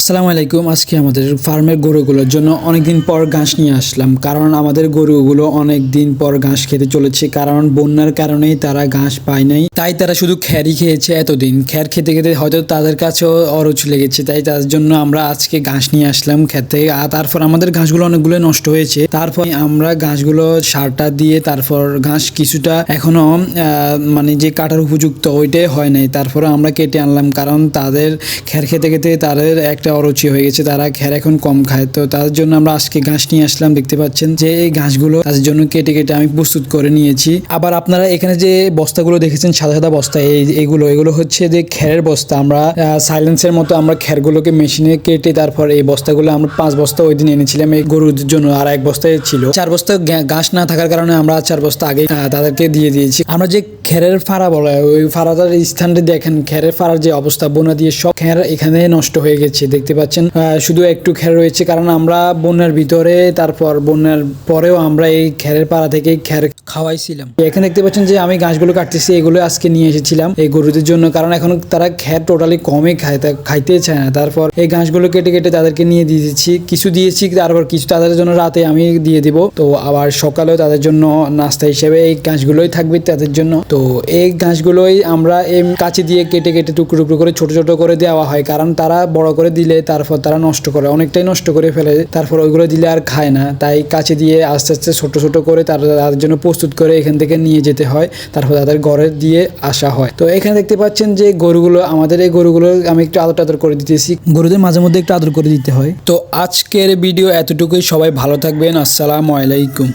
আসসালামু আলাইকুম। আজকে আমাদের ফার্মের গরুগুলোর জন্য অনেকদিন পর ঘাস নিয়ে আসলাম, কারণ আমাদের গরুগুলো অনেক দিন পর ঘাস খেতে চলেছে। কারণ বন্যার কারণেই তারা ঘাস পায় নাই, তাই তারা শুধু খ্যারই খেয়েছে এতদিন। খ্যার খেতে খেতে হয়তো তাদের কাছেও অরুচ লেগেছে, তাই তাদের জন্য আমরা আজকে ঘাস নিয়ে আসলাম খেতে। আর তারপর আমাদের ঘাসগুলো অনেকগুলো নষ্ট হয়েছে, তারপর আমরা ঘাসগুলো সারটা দিয়ে তারপর ঘাস কিছুটা এখনো মানে যে কাটার উপযুক্ত ওইটাই হয় নাই, তারপরে আমরা কেটে আনলাম। কারণ তাদের খ্যার খেতে খেতে তাদের একটা অরুচি হয়ে গেছে, তারা খ্যার এখন কম খায়। তো তাদের জন্য আমরা আজকে ঘাস নিয়ে আসলাম। দেখতে পাচ্ছেন যে এই ঘাসগুলো তাদের জন্য কেটে কেটে আমি প্রস্তুত করে নিয়েছি। আবার আপনারা এখানে যে বস্তাগুলো দেখেছেন সাদা সাদা বস্তা, এগুলো হচ্ছে যে খ্যারের বস্তা। আমরা সাইলেন্সের মতো আমরা খ্যারগুলোকে মেশিনে কেটে তারপর এই বস্তাগুলো আমরা 5 বস্তা ওই দিন এনেছিলাম এই গরুদের জন্য, আর 1 বস্তায় ছিল। 4 বস্তা ঘাস না থাকার কারণে আমরা 4 বস্তা আগে তাদেরকে দিয়ে দিয়েছি। আমরা যে খ্যারের ফাড়া বলা হয়, ওই ফাড়াটার স্থানটি দেখেন, খ্যারের ফাড়ার যে অবস্থা, বন্যা দিয়ে সব খ্যার এখানে নষ্ট হয়ে গেছে। দেখতে পাচ্ছেন শুধু একটু খ্যার রয়েছে, কারণ আমরা বন্যার ভিতরে তারপর বন্যার পরেও আমরা এই খ্যারের পাড়া থেকে খ্যার খাওয়াইছিলাম। এখানে দেখতে পাচ্ছেন যে আমি ঘাসগুলো কাটতেছি, এগুলো আজকে নিয়ে এসেছিলাম এই গরুদের জন্য, কারণ এখন তারা খ্যার টোটালি কমই খাইতে চায় না। তারপর এই ঘাসগুলো কেটে কেটে তাদেরকে নিয়ে দিয়েছি, কিছু দিয়েছি, তারপর কিছু তাদের জন্য রাতে আমি দিয়ে দিব। তো আবার সকালেও তাদের জন্য নাস্তা হিসেবে এই ঘাসগুলোই থাকবে তাদের জন্য। তো এই ঘাসগুলোই আমরা এই কাঁচি দিয়ে কেটে কেটে টুকরো টুকরো করে ছোট ছোট করে দেওয়া হয়, কারণ তারা বড় করে দিলে তারপর তারা নষ্ট করে, অনেকটাই নষ্ট করে ফেলে। তারপর ওইগুলো দিলে আর খায় না, তাই কাঁচি দিয়ে আস্তে আস্তে ছোট ছোট করে তাদের জন্য প্রস্তুত করে এখান থেকে নিয়ে যেতে হয়, তারপর তাদের ঘরে দিয়ে আসা হয়। তো এখানে দেখতে পাচ্ছেন যে গরুগুলো, আমাদের এই গরুগুলো আমি একটু আদর টাদর করে দিতেছি, গরুদের মাঝে মধ্যে একটু আদর করে দিতে হয়। তো আজকের ভিডিও এতটুকুই, সবাই ভালো থাকবেন। আসসালামু আলাইকুম।